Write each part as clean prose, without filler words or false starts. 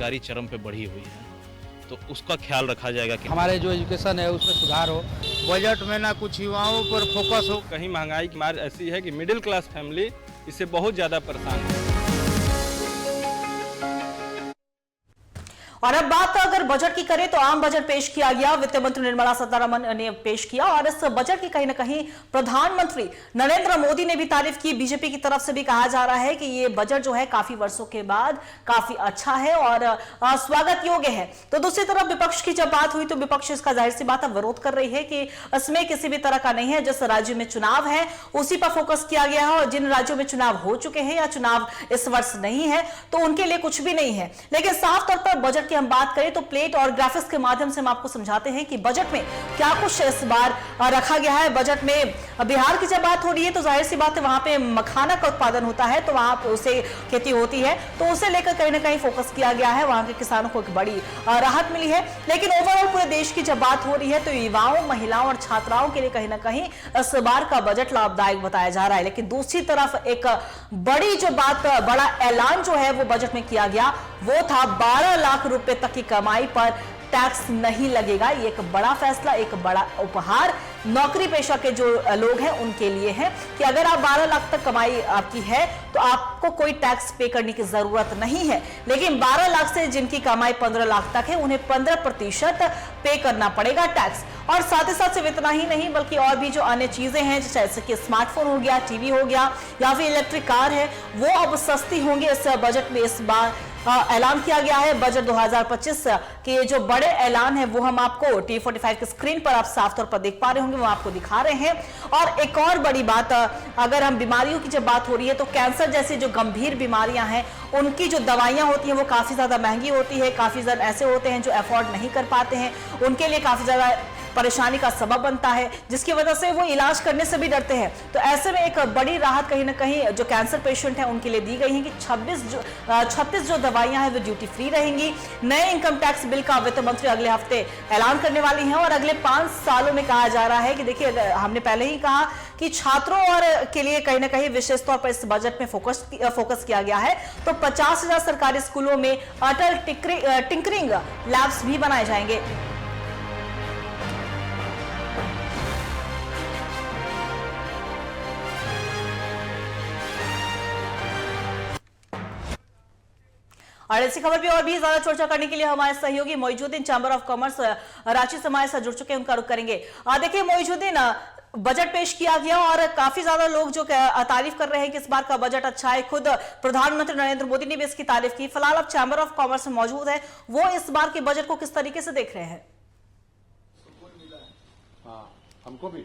बेरोजगारी चरम पे बढ़ी हुई है, तो उसका ख्याल रखा जाएगा कि हमारे जो एजुकेशन है उसमें सुधार हो, बजट में ना कुछ युवाओं पर फोकस हो। कहीं महंगाई की मार ऐसी है कि मिडिल क्लास फैमिली इससे बहुत ज़्यादा परेशान है। और अब बात अगर बजट की करें तो आम बजट पेश किया गया। वित्त मंत्री निर्मला सीतारमण ने पेश किया और इस बजट की कहीं ना कहीं प्रधानमंत्री नरेंद्र मोदी ने भी तारीफ की। बीजेपी की तरफ से भी कहा जा रहा है कि ये बजट जो है काफी वर्षों के बाद काफी अच्छा है और स्वागत योग्य है। तो दूसरी तरफ विपक्ष की जब बात हुई तो विपक्ष इसका जाहिर सी बात विरोध कर रही है कि इसमें किसी भी तरह का नहीं है। जिस राज्य में चुनाव है उसी पर फोकस किया गया है और जिन राज्यों में चुनाव हो चुके हैं या चुनाव इस वर्ष नहीं है तो उनके लिए कुछ भी नहीं है। लेकिन साफ तौर पर बजट हम बात करें तो प्लेट और ग्राफिक्स के माध्यम से हम आपको समझाते हैं कि बजट में क्या कुछ इस बार रखा गया है। बजट में बिहार की जब बात हो रही है तो जाहिर सी बात है वहां पे मखाना का उत्पादन होता है, तो वहां पे उसे खेती होती है, तो उसे लेकर कहीं ना कहीं फोकस किया गया है। वहां के किसानों को एक बड़ी राहत मिली है। लेकिन ओवरऑल पूरे देश की जब बात हो रही है तो युवाओं, महिलाओं और छात्राओं के लिए कहीं ना कहीं इस बार का बजट लाभदायक बताया जा रहा है। लेकिन दूसरी तरफ एक बड़ी जो बात, बड़ा ऐलान जो है वो बजट में किया गया वो था 12 लाख रुपए तक की कमाई पर टैक्स नहीं लगेगा। ये एक बड़ा फैसला, एक बड़ा उपहार नौकरी पेशा के जो लोग हैं उनके लिए है कि अगर आप 12 लाख तक कमाई आपकी है तो आपको कोई टैक्स पे करने की जरूरत नहीं है। लेकिन 12 लाख से जिनकी कमाई 15 लाख तक है उन्हें 15% पे करना पड़ेगा टैक्स। और साथ ही साथ सिर्फ इतना ही नहीं बल्कि और भी जो अन्य चीजें हैं जैसे कि स्मार्टफोन हो गया, टीवी हो गया या फिर इलेक्ट्रिक कार है वो अब सस्ती होंगी। इस बजट में इस बार ऐलान किया गया है। बजट 2025 के जो बड़े ऐलान है वो हम आपको T45 की स्क्रीन पर आप साफ तौर पर देख पा रहे होंगे, वो आपको दिखा रहे हैं। और एक और बड़ी बात, अगर हम बीमारियों की जब बात हो रही है तो कैंसर जैसी जो गंभीर बीमारियां हैं उनकी जो दवाइयां होती हैं वो काफी ज्यादा महंगी होती है। काफी जन ऐसे होते हैं जो अफोर्ड नहीं कर पाते हैं, उनके लिए काफी ज्यादा परेशानी का सबब बनता है जिसकी वजह से वो इलाज करने से भी डरते हैं। तो ऐसे में एक बड़ी राहत कहीं ना कहीं जो कैंसर पेशेंट हैं उनके लिए दी गई है कि 36 जो दवाइयां हैं वो ड्यूटी फ्री रहेंगी। नए इनकम टैक्स बिल का वित्त मंत्री अगले हफ्ते ऐलान करने वाली हैं और अगले 5 सालों में कहा जा रहा है कि देखिए हमने पहले ही कहा कि छात्रों और के लिए कहीं ना कहीं विशेष तौर पर इस बजट में फोकस किया गया है। तो 50,000 सरकारी स्कूलों में अटल टिंकरिंग लैब्स भी बनाए जाएंगे। और ऐसी खबर भी और भी ज्यादा चर्चा करने के लिए हमारे सहयोगी Moizuddin chamber of commerce Ranchi से हमारे साथ जुड़ चुके हैं, उनका रुख करेंगे। देखिए मोइजुद्दीन, बजट पेश किया गया और काफी ज्यादा लोग जो तारीफ कर रहे हैं कि इस बार का बजट अच्छा है। खुद प्रधानमंत्री नरेंद्र मोदी ने भी इसकी तारीफ की। फिलहाल अब चैंबर ऑफ कॉमर्स में मौजूद है, वो इस बार के बजट को किस तरीके से देख रहे हैं? हमको भी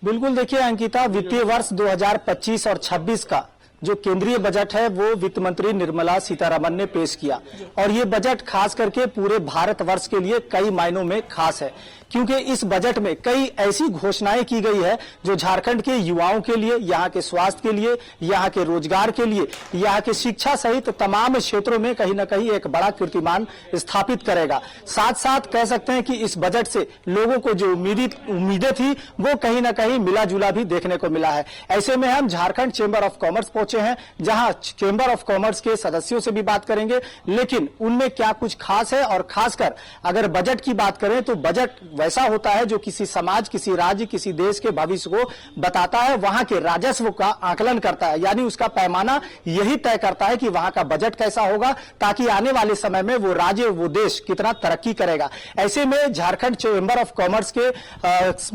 बिल्कुल, देखिए अंकिता, वित्तीय वर्ष 2025 और 26 का जो केंद्रीय बजट है वो वित्त मंत्री निर्मला सीतारमण ने पेश किया और ये बजट खास करके पूरे भारतवर्ष के लिए कई मायनों में खास है क्योंकि इस बजट में कई ऐसी घोषणाएं की गई है जो झारखंड के युवाओं के लिए, यहाँ के स्वास्थ्य के लिए, यहाँ के रोजगार के लिए, यहाँ की शिक्षा सहित तमाम क्षेत्रों में कहीं ना कहीं एक बड़ा कीर्तिमान स्थापित करेगा। साथ साथ कह सकते हैं कि इस बजट से लोगों को जो उम्मीदें थी वो कहीं ना कहीं मिला जुला भी देखने को मिला है। ऐसे में हम झारखंड चेंबर ऑफ कॉमर्स पहुंचे हैं जहां चेंबर ऑफ कॉमर्स के सदस्यों से भी बात करेंगे, लेकिन उनमें क्या कुछ खास है और खासकर अगर बजट की बात करें तो बजट वैसा होता है जो किसी समाज, किसी राज्य, किसी देश के भविष्य को बताता है, वहां के राजस्व का आकलन करता है, यानी उसका पैमाना यही तय करता है कि वहां का बजट कैसा होगा ताकि आने वाले समय में वो राज्य, वो देश कितना तरक्की करेगा। ऐसे में झारखंड चेंबर ऑफ कॉमर्स के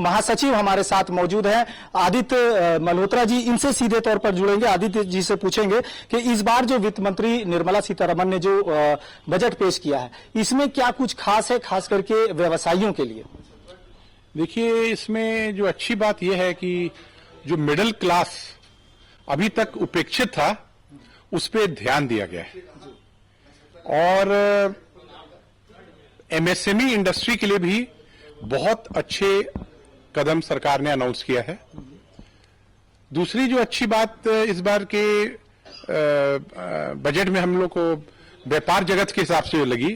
महासचिव हमारे साथ मौजूद हैं, आदित्य मल्होत्रा जी, इनसे सीधे तौर पर जुड़ेंगे। आदित्य जी से पूछेंगे कि इस बार जो वित्त मंत्री निर्मला सीतारमण ने जो बजट पेश किया है इसमें क्या कुछ खास है, खास करके व्यवसायियों के लिए? देखिए, इसमें जो अच्छी बात यह है कि जो मिडिल क्लास अभी तक उपेक्षित था उस पर ध्यान दिया गया है और एमएसएमई इंडस्ट्री के लिए भी बहुत अच्छे कदम सरकार ने अनाउंस किया है। दूसरी जो अच्छी बात इस बार के बजट में हम लोग को व्यापार जगत के हिसाब से लगी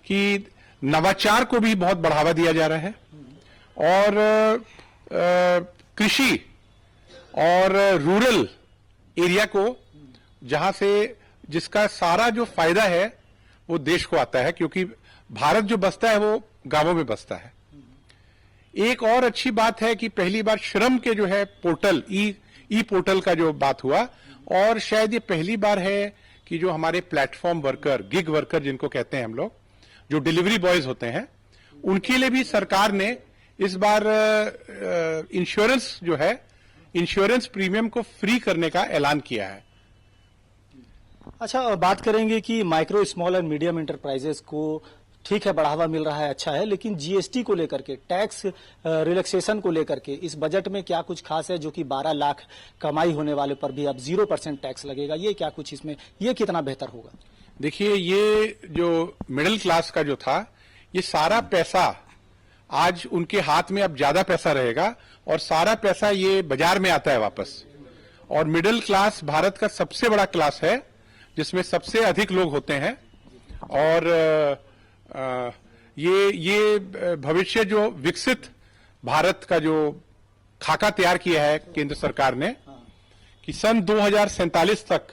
कि नवाचार को भी बहुत बढ़ावा दिया जा रहा है और कृषि और रूरल एरिया को, जहां से जिसका सारा जो फायदा है वो देश को आता है, क्योंकि भारत जो बसता है वो गांवों में बसता है। एक और अच्छी बात है कि पहली बार श्रम के जो है पोर्टल ई पोर्टल का जो बात हुआ, और शायद ये पहली बार है कि जो हमारे प्लेटफॉर्म वर्कर, गिग वर्कर जिनको कहते हैं हम लोग, जो डिलीवरी बॉयज होते हैं, उनके लिए भी सरकार ने इस बार इंश्योरेंस जो है, इंश्योरेंस प्रीमियम को फ्री करने का ऐलान किया है। अच्छा, बात करेंगे कि micro small and medium enterprises को ठीक है बढ़ावा मिल रहा है, अच्छा है, लेकिन जीएसटी को लेकर के, टैक्स रिलैक्सेशन को लेकर के इस बजट में क्या कुछ खास है, जो कि 12 लाख कमाई होने वाले पर भी अब 0% टैक्स लगेगा, ये क्या कुछ इसमें, ये कितना बेहतर होगा? देखिए, ये जो मिडिल क्लास का जो था, ये सारा पैसा आज उनके हाथ में अब ज्यादा पैसा रहेगा, और सारा पैसा ये बाजार में आता है वापस। और मिडिल क्लास भारत का सबसे बड़ा क्लास है, जिसमें सबसे अधिक लोग होते हैं, और ये भविष्य जो विकसित भारत का जो खाका तैयार किया है केंद्र सरकार ने, कि सन 2047 तक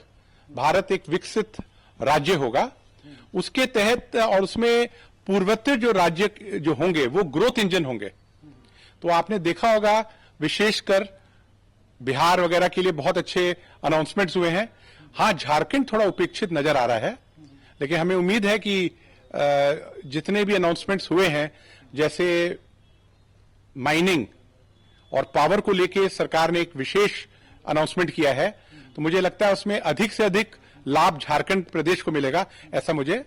भारत एक विकसित राज्य होगा, उसके तहत, और उसमें पूर्वोत्तर जो राज्य जो होंगे वो ग्रोथ इंजन होंगे। तो आपने देखा होगा, विशेषकर बिहार वगैरह के लिए बहुत अच्छे अनाउंसमेंट्स हुए हैं। हाँ, झारखंड थोड़ा उपेक्षित नजर आ रहा है, लेकिन हमें उम्मीद है कि जितने भी अनाउंसमेंट्स हुए हैं, जैसे माइनिंग और पावर को लेके सरकार ने एक विशेष अनाउंसमेंट किया है, तो मुझे लगता है उसमें अधिक से अधिक लाभ झारखंड प्रदेश को मिलेगा, ऐसा मुझे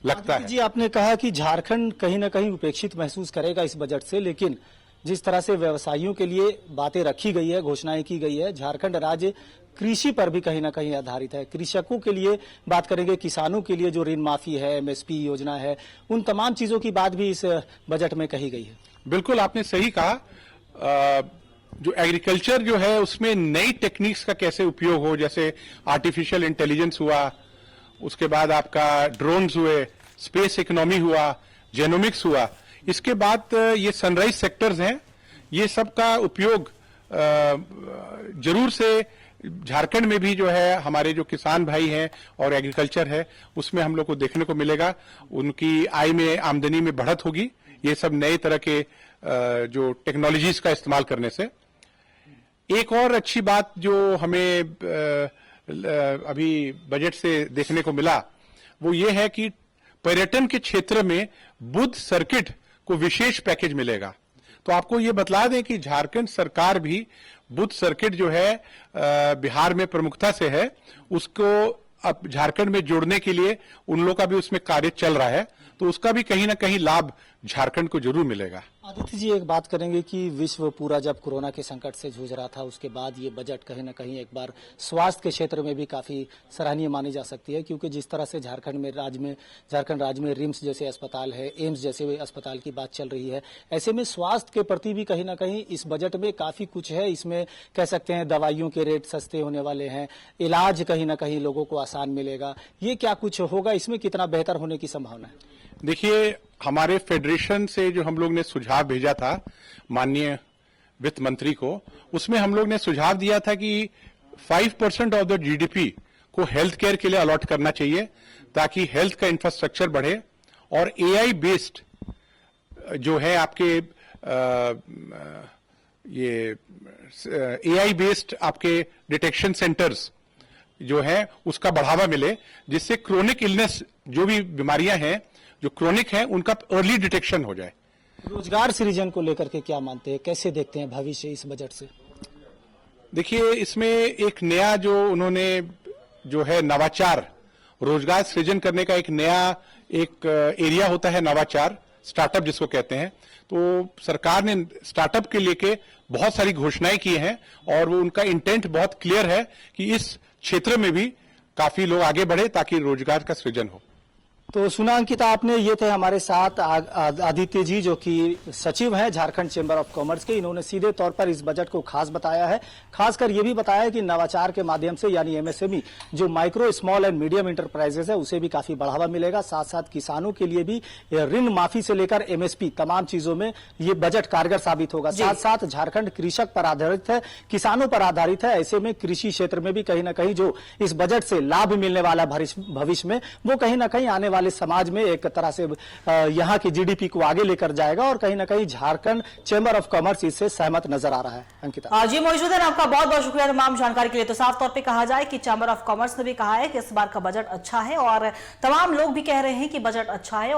लगता है। जी, आपने कहा कि झारखंड कहीं ना कहीं उपेक्षित महसूस करेगा इस बजट से, लेकिन जिस तरह से व्यवसायियों के लिए बातें रखी गई है, घोषणाएं की गई है, झारखंड राज्य कृषि पर भी कहीं ना कहीं आधारित है। कृषकों के लिए बात करेंगे, किसानों के लिए जो ऋण माफी है, एमएसपी योजना है, उन तमाम चीजों की बात भी इस बजट में कही गई है। बिल्कुल, आपने सही कहा। जो एग्रीकल्चर जो है उसमें नई टेक्निक्स का कैसे उपयोग हो, जैसे आर्टिफिशियल इंटेलिजेंस हुआ, उसके बाद आपका ड्रोन्स हुए, स्पेस इकोनॉमी हुआ, जेनोमिक्स हुआ, इसके बाद ये सनराइज सेक्टर्स हैं, ये सब का उपयोग जरूर से झारखंड में भी जो है हमारे जो किसान भाई हैं और एग्रीकल्चर है, उसमें हम लोग को देखने को मिलेगा। उनकी आय में, आमदनी में बढ़त होगी, ये सब नए तरह के जो टेक्नोलॉजीज का इस्तेमाल करने से। एक और अच्छी बात जो हमें अभी बजट से देखने को मिला, वो ये है कि पर्यटन के क्षेत्र में बुद्ध सर्किट को विशेष पैकेज मिलेगा। तो आपको ये बतला दें कि झारखंड सरकार भी बुद्ध सर्किट जो है बिहार में प्रमुखता से है, उसको अब झारखंड में जोड़ने के लिए उन लोगों का भी उसमें कार्य चल रहा है, तो उसका भी कहीं ना कहीं लाभ झारखंड को जरूर मिलेगा। आदित्य जी, एक बात करेंगे कि विश्व पूरा जब कोरोना के संकट से जूझ रहा था, उसके बाद ये बजट कहीं ना कहीं एक बार स्वास्थ्य के क्षेत्र में भी काफी सराहनीय मानी जा सकती है, क्योंकि जिस तरह से झारखंड राज्य में रिम्स जैसे अस्पताल है, एम्स जैसे अस्पताल की बात चल रही है, ऐसे में स्वास्थ्य के प्रति भी कहीं ना कहीं इस बजट में काफी कुछ है। इसमें कह सकते हैं दवाइयों के रेट सस्ते होने वाले हैं, इलाज कहीं ना कहीं लोगों को आसान मिलेगा, ये क्या कुछ होगा, इसमें कितना बेहतर होने की संभावना है? देखिए, हमारे फेडरेशन से जो हम लोग ने सुझाव भेजा था माननीय वित्त मंत्री को, उसमें हम लोग ने सुझाव दिया था कि 5% ऑफ द जीडीपी को हेल्थ केयर के लिए अलॉट करना चाहिए, ताकि हेल्थ का इंफ्रास्ट्रक्चर बढ़े, और एआई बेस्ड जो है आपके ये एआई बेस्ड आपके डिटेक्शन सेंटर्स जो है उसका बढ़ावा मिले, जिससे क्रोनिक इलनेस जो भी बीमारियां हैं जो क्रोनिक है उनका अर्ली डिटेक्शन हो जाए। रोजगार सृजन को लेकर के क्या मानते हैं, कैसे देखते हैं भविष्य इस बजट से? देखिए, इसमें एक नया जो उन्होंने जो है नवाचार, रोजगार सृजन करने का एक नया एक एरिया होता है नवाचार, स्टार्टअप जिसको कहते हैं। तो सरकार ने स्टार्टअप के लेके बहुत सारी घोषणाएं की हैं, और वो उनका इंटेंट बहुत क्लियर है कि इस क्षेत्र में भी काफी लोग आगे बढ़े ताकि रोजगार का सृजन हो। तो सुना अंकिता आपने, ये थे हमारे साथ आदित्य जी, जो कि सचिव हैं झारखंड चेंबर ऑफ कॉमर्स के। इन्होंने सीधे तौर पर इस बजट को खास बताया है, खासकर ये भी बताया कि नवाचार के माध्यम से, यानी एमएसएमई जो micro small and medium enterprises है, उसे भी काफी बढ़ावा मिलेगा। साथ साथ किसानों के लिए भी ऋण माफी से लेकर एमएसपी तमाम चीजों में ये बजट कारगर साबित होगा। साथ साथ झारखंड कृषक पर आधारित है, किसानों पर आधारित है, ऐसे में कृषि क्षेत्र में भी कहीं ना कहीं जो इस बजट से लाभ मिलने वाला भविष्य में, वो कहीं ना कहीं आने वाले वाले समाज में एक तरह से यहाँ की जीडीपी को आगे लेकर जाएगा और कहीं ना कहीं झारखंड चैम्बर ऑफ कॉमर्स इससे सहमत नजर आ रहा है। अंकिता जी मौजूद है, आपका बहुत बहुत शुक्रिया तमाम जानकारी के लिए। तो साफ तौर पे कहा जाए कि चैम्बर ऑफ कॉमर्स ने भी कहा है कि इस बार का बजट अच्छा है और तमाम लोग भी कह रहे हैं कि बजट अच्छा है और